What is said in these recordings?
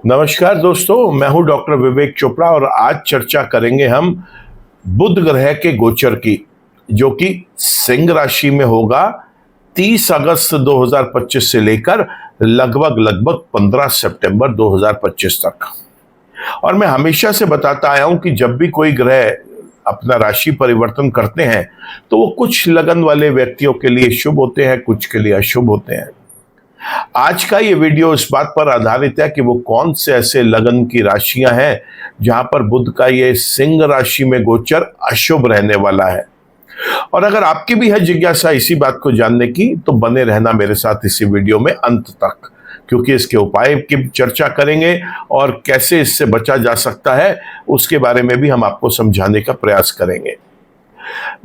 नमस्कार दोस्तों, मैं हूं डॉक्टर विवेक चोपड़ा और आज चर्चा करेंगे हम बुध ग्रह के गोचर की, जो कि सिंह राशि में होगा 30 अगस्त 2025 से लेकर लगभग 15 सितंबर 2025 तक। और मैं हमेशा से बताता आया हूं कि जब भी कोई ग्रह अपना राशि परिवर्तन करते हैं तो वो कुछ लगन वाले व्यक्तियों के लिए शुभ होते हैं, कुछ के लिए अशुभ होते हैं। आज का ये वीडियो इस बात पर आधारित है कि वो कौन से ऐसे लगन की राशियां हैं जहां पर बुध का ये सिंह राशि में गोचर अशुभ रहने वाला है। और अगर आपकी भी है जिज्ञासा इसी बात को जानने की, तो बने रहना मेरे साथ इसी वीडियो में अंत तक, क्योंकि इसके उपाय की चर्चा करेंगे और कैसे इससे बचा जा सकता है उसके बारे में भी हम आपको समझाने का प्रयास करेंगे।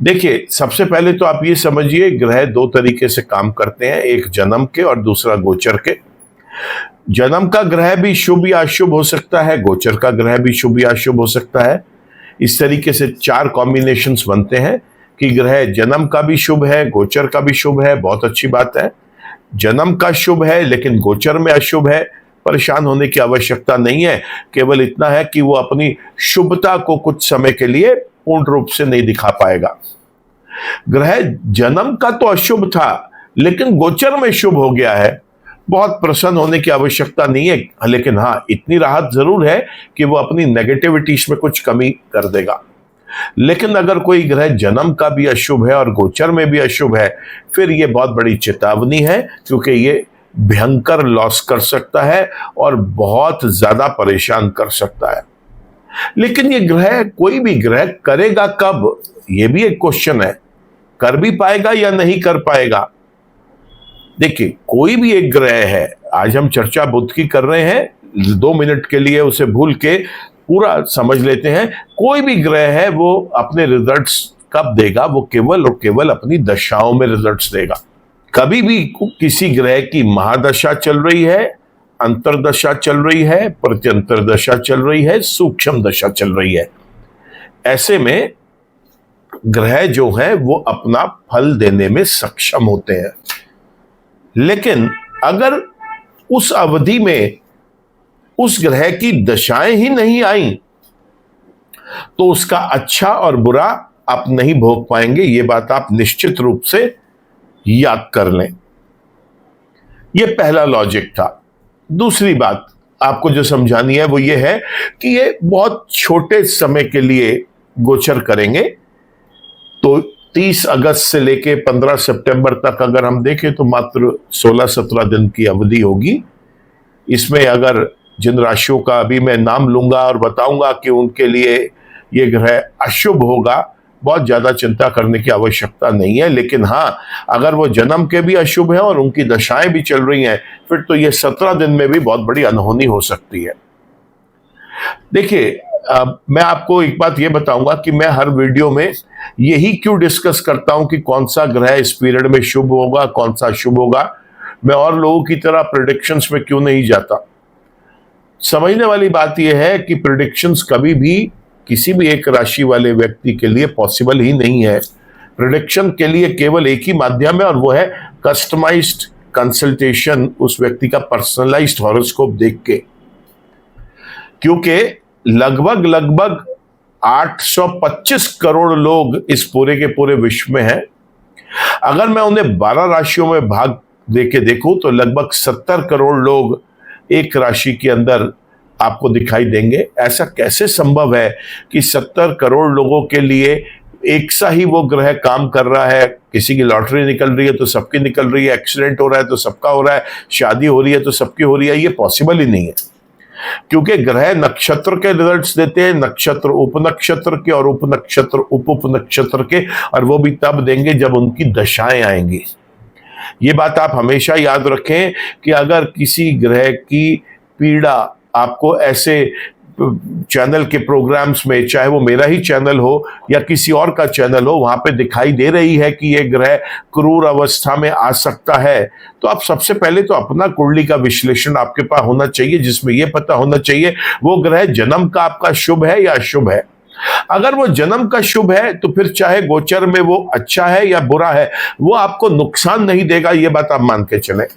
देखिए, सबसे पहले तो आप ये समझिए, ग्रह दो तरीके से काम करते हैं, एक जन्म के और दूसरा गोचर के। जन्म का ग्रह भी शुभ या अशुभ हो सकता है, गोचर का ग्रह भी शुभ या अशुभ हो सकता है। इस तरीके से 4 कॉम्बिनेशंस बनते हैं कि ग्रह जन्म का भी शुभ है, गोचर का भी शुभ है। बहुत अच्छी बात है। जन्म का शुभ है लेकिन गोचर में अशुभ है, परेशान होने की आवश्यकता नहीं है। केवल इतना है कि वो अपनी शुभता को कुछ समय के लिए पूर्ण रूप से नहीं दिखा पाएगा। ग्रह जन्म का तो अशुभ था लेकिन गोचर में शुभ हो गया है, बहुत प्रसन्न होने की आवश्यकता नहीं है। लेकिन हाँ, इतनी राहत जरूर है कि वो अपनी नेगेटिविटीज में कुछ कमी कर देगा। लेकिन अगर कोई ग्रह जन्म का भी अशुभ है और गोचर में भी अशुभ है, फिर ये बहुत बड़ी चेतावनी है, क्योंकि ये भयंकर लॉस कर सकता है और बहुत ज्यादा परेशान कर सकता है। लेकिन ये ग्रह, कोई भी ग्रह करेगा कब, ये भी एक क्वेश्चन है। कर भी पाएगा या नहीं कर पाएगा। देखिए, कोई भी एक ग्रह है, आज हम चर्चा बुध की कर रहे हैं, 2 मिनट के लिए उसे भूल के पूरा समझ लेते हैं। कोई भी ग्रह है वो अपने रिजल्ट्स कब देगा, वो केवल और केवल अपनी दशाओं में रिजल्ट्स देगा। कभी भी किसी ग्रह की महादशा चल रही है, अंतरदशा चल रही है, प्रत्यंतर दशा चल रही है, सूक्ष्म दशा चल रही है, ऐसे में ग्रह जो है वो अपना फल देने में सक्षम होते हैं। लेकिन अगर उस अवधि में उस ग्रह की दशाएं ही नहीं आई तो उसका अच्छा और बुरा आप नहीं भोग पाएंगे। ये बात आप निश्चित रूप से याद कर लें। यह पहला लॉजिक था। दूसरी बात आपको जो समझानी है वो ये है कि ये बहुत छोटे समय के लिए गोचर करेंगे। तो 30 अगस्त से लेके 15 सितंबर तक अगर हम देखें तो मात्र 16-17 दिन की अवधि होगी। इसमें अगर जिन राशियों का अभी मैं नाम लूंगा और बताऊंगा कि उनके लिए ये ग्रह अशुभ होगा, बहुत ज्यादा चिंता करने की आवश्यकता नहीं है। लेकिन हाँ, अगर वो जन्म के भी अशुभ हैं और उनकी दशाएं भी चल रही हैं, फिर तो ये 17 दिन में भी बहुत बड़ी अनहोनी हो सकती है। देखिए, मैं आपको एक बात ये बताऊंगा कि मैं हर वीडियो में यही क्यों डिस्कस करता हूं कि कौन सा ग्रह इस पीरियड में शुभ होगा, कौन सा अशुभ होगा। मैं और लोगों की तरह प्रेडिक्शंस में क्यों नहीं जाता। समझने वाली बात यह है कि प्रेडिक्शंस कभी भी किसी भी एक राशि वाले व्यक्ति के लिए पॉसिबल ही नहीं है। प्रेडिक्शन के लिए केवल एक ही माध्यम है और वो है कस्टमाइज्ड कंसल्टेशन, उस व्यक्ति का पर्सनलाइज्ड हॉरोस्कोप देख के। क्योंकि लगभग 825 करोड़ लोग इस पूरे के पूरे विश्व में हैं। अगर मैं उन्हें 12 राशियों में भाग देके देखूं तो लगभग 70 करोड़ लोग एक राशि के अंदर आपको दिखाई देंगे। ऐसा कैसे संभव है कि 70 करोड़ लोगों के लिए एक सा ही वो ग्रह काम कर रहा है। किसी की लॉटरी निकल रही है तो सबकी निकल रही है, एक्सीडेंट हो रहा है तो सबका हो रहा है, शादी हो रही है तो सबकी हो रही है। ये पॉसिबल ही नहीं है, क्योंकि ग्रह नक्षत्र के रिजल्ट्स देते हैं, नक्षत्र उपनक्षत्र के और उपनक्षत्र उपनक्षत्र के, और वो भी तब देंगे जब उनकी दशाएं आएंगी। ये बात आप हमेशा याद रखें कि अगर किसी ग्रह की पीड़ा आपको ऐसे चैनल के प्रोग्राम्स में, चाहे वो मेरा ही चैनल हो या किसी और का चैनल हो, वहां पे दिखाई दे रही है कि ये ग्रह क्रूर अवस्था में आ सकता है, तो आप सबसे पहले तो अपना कुंडली का विश्लेषण आपके पास होना चाहिए, जिसमें ये पता होना चाहिए वो ग्रह जन्म का आपका शुभ है या अशुभ है। अगर वो जन्म का शुभ है तो फिर चाहे गोचर में वो अच्छा है या बुरा है, वो आपको नुकसान नहीं देगा, ये बात आप मान के चलें।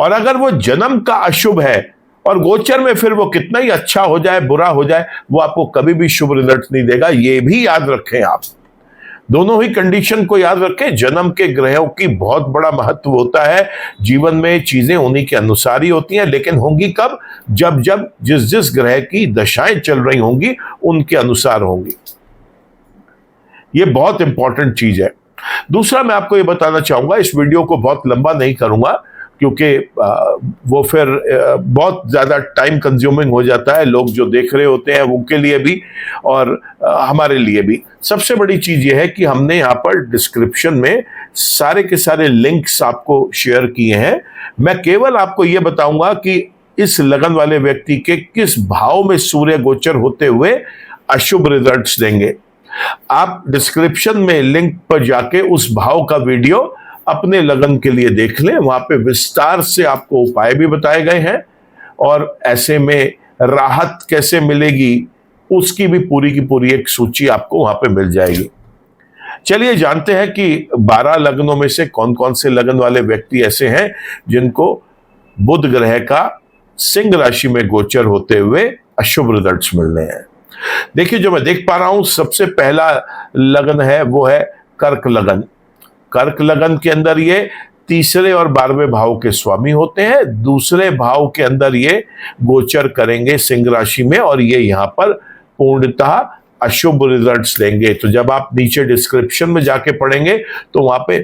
और अगर वो जन्म का अशुभ है और गोचर में फिर वो कितना ही अच्छा हो जाए बुरा हो जाए, वो आपको कभी भी शुभ रिजल्ट नहीं देगा, ये भी याद रखें आप। दोनों ही कंडीशन को याद रखें। जन्म के ग्रहों की बहुत बड़ा महत्व होता है, जीवन में चीजें उन्हीं के अनुसार ही होती हैं, लेकिन होंगी कब? जब जब जिस जिस ग्रह की दशाएं चल रही होंगी उनके अनुसार होंगी। ये बहुत इंपॉर्टेंट चीज है। दूसरा मैं आपको ये बताना चाहूंगा, इस वीडियो को बहुत लंबा नहीं करूंगा क्योंकि वो फिर बहुत ज़्यादा टाइम कंज्यूमिंग हो जाता है, लोग जो देख रहे होते हैं उनके लिए भी और हमारे लिए भी। सबसे बड़ी चीज़ ये है कि हमने यहाँ पर डिस्क्रिप्शन में सारे के सारे लिंक्स आपको शेयर किए हैं। मैं केवल आपको ये बताऊंगा कि इस लगन वाले व्यक्ति के किस भाव में सूर्य गोचर होते हुए अशुभ रिजल्ट्स देंगे। आप डिस्क्रिप्शन में लिंक पर जाके उस भाव का वीडियो अपने लगन के लिए देख लें, वहां पे विस्तार से आपको उपाय भी बताए गए हैं और ऐसे में राहत कैसे मिलेगी उसकी भी पूरी की पूरी एक सूची आपको वहां पे मिल जाएगी। चलिए जानते हैं कि 12 लग्नों में से कौन कौन से लगन वाले व्यक्ति ऐसे हैं जिनको बुध ग्रह का सिंह राशि में गोचर होते हुए अशुभ रिजल्ट्स मिलने हैं। देखिए, जो मैं देख पा रहा हूं, सबसे पहला लगन है वो है कर्क लगन। कर्क लगन के अंदर ये तीसरे और 12वें भाव के स्वामी होते हैं। दूसरे भाव के अंदर ये गोचर करेंगे सिंह राशि में और ये यहाँ पर पूर्णतः अशुभ रिजल्ट्स देंगे। तो जब आप नीचे डिस्क्रिप्शन में जाके पढ़ेंगे तो वहां पे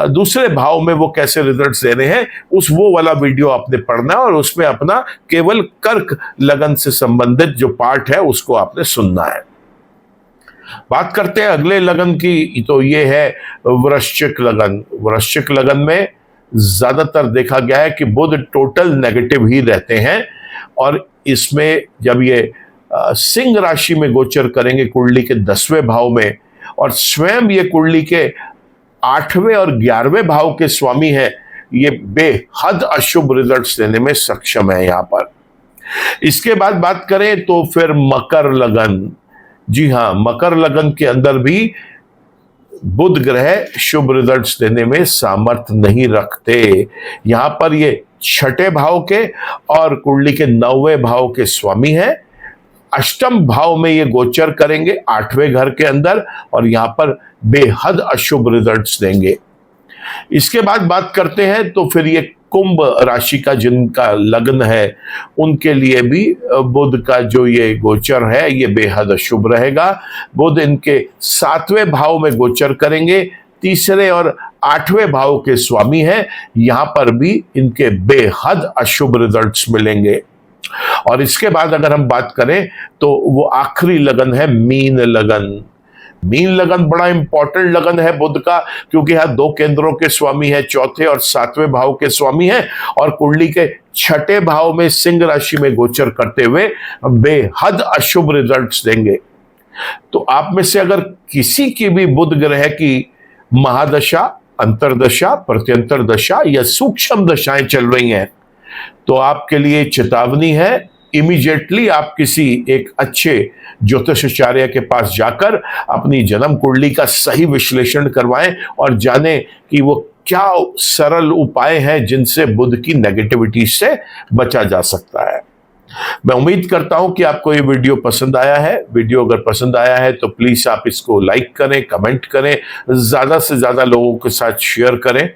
दूसरे भाव में वो कैसे रिजल्ट्स दे रहे हैं वो वाला वीडियो आपने पढ़ना है और उसमें अपना केवल कर्क लगन से संबंधित जो पार्ट है उसको आपने सुनना है। बात करते हैं अगले लगन की, तो ये है वृश्चिक लगन। वृश्चिक लगन में ज्यादातर देखा गया है कि बुध टोटल नेगेटिव ही रहते हैं और इसमें जब ये सिंह राशि में गोचर करेंगे कुंडली के 10वें भाव में और स्वयं ये कुंडली के 8वें और 11वें भाव के स्वामी हैं, ये बेहद अशुभ रिजल्ट्स देने में सक्षम है यहाँ पर। इसके बाद बात करें तो फिर मकर लगन। जी हाँ, मकर लगन के अंदर भी बुध ग्रह शुभ रिजल्ट्स देने में सामर्थ्य नहीं रखते। यहां पर ये 6ठे भाव के और कुंडली के 9वें भाव के स्वामी हैं। अष्टम भाव में ये गोचर करेंगे 8वें घर के अंदर और यहां पर बेहद अशुभ रिजल्ट्स देंगे। इसके बाद बात करते हैं तो फिर ये कुंभ राशि का जिनका लग्न है उनके लिए भी बुध का जो ये गोचर है ये बेहद अशुभ रहेगा। बुध इनके 7वें भाव में गोचर करेंगे, तीसरे और 8वें भाव के स्वामी हैं। यहां पर भी इनके बेहद अशुभ रिजल्ट्स मिलेंगे। और इसके बाद अगर हम बात करें तो वो आखिरी लगन है मीन लगन। मीन लगन बड़ा इंपॉर्टेंट लगन है बुध का, क्योंकि यहां 2 केंद्रों के स्वामी है, 4थे और 7वें भाव के स्वामी हैं और कुंडली के 6ठे भाव में सिंह राशि में गोचर करते हुए बेहद अशुभ रिजल्ट्स देंगे। तो आप में से अगर किसी की भी बुध ग्रह की महादशा, अंतरदशा, प्रत्यंतर दशा या सूक्ष्म दशाएं चल रही हैं तो आपके लिए चेतावनी है, इमीडिएटली आप किसी एक अच्छे ज्योतिषाचार्य के पास जाकर अपनी जन्म कुंडली का सही विश्लेषण करवाएं और जानें कि वो क्या सरल उपाय हैं जिनसे बुध की नेगेटिविटी से बचा जा सकता है। मैं उम्मीद करता हूं कि आपको ये वीडियो पसंद आया है। वीडियो अगर पसंद आया है तो प्लीज आप इसको लाइक करें, कमेंट करें, ज्यादा से ज्यादा लोगों के साथ शेयर करें।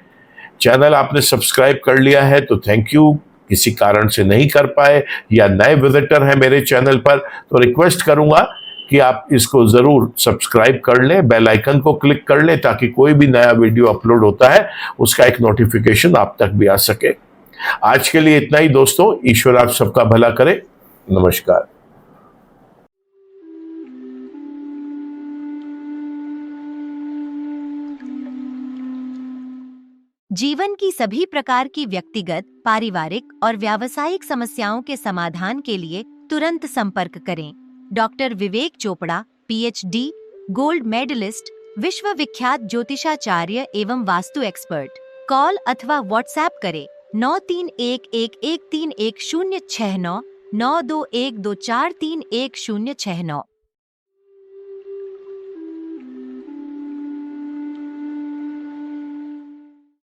चैनल आपने सब्सक्राइब कर लिया है तो थैंक यू। किसी कारण से नहीं कर पाए या नए विजिटर हैं मेरे चैनल पर तो रिक्वेस्ट करूंगा कि आप इसको जरूर सब्सक्राइब कर लें, बेल आइकन को क्लिक कर लें ताकि कोई भी नया वीडियो अपलोड होता है उसका एक नोटिफिकेशन आप तक भी आ सके। आज के लिए इतना ही दोस्तों। ईश्वर आप सबका भला करे। नमस्कार। जीवन की सभी प्रकार की व्यक्तिगत, पारिवारिक और व्यावसायिक समस्याओं के समाधान के लिए तुरंत संपर्क करें। डॉक्टर विवेक चोपड़ा, पीएचडी, गोल्ड मेडलिस्ट, विश्व विख्यात ज्योतिषाचार्य एवं वास्तु एक्सपर्ट। कॉल अथवा व्हाट्सएप करें 9311131069 9212431069।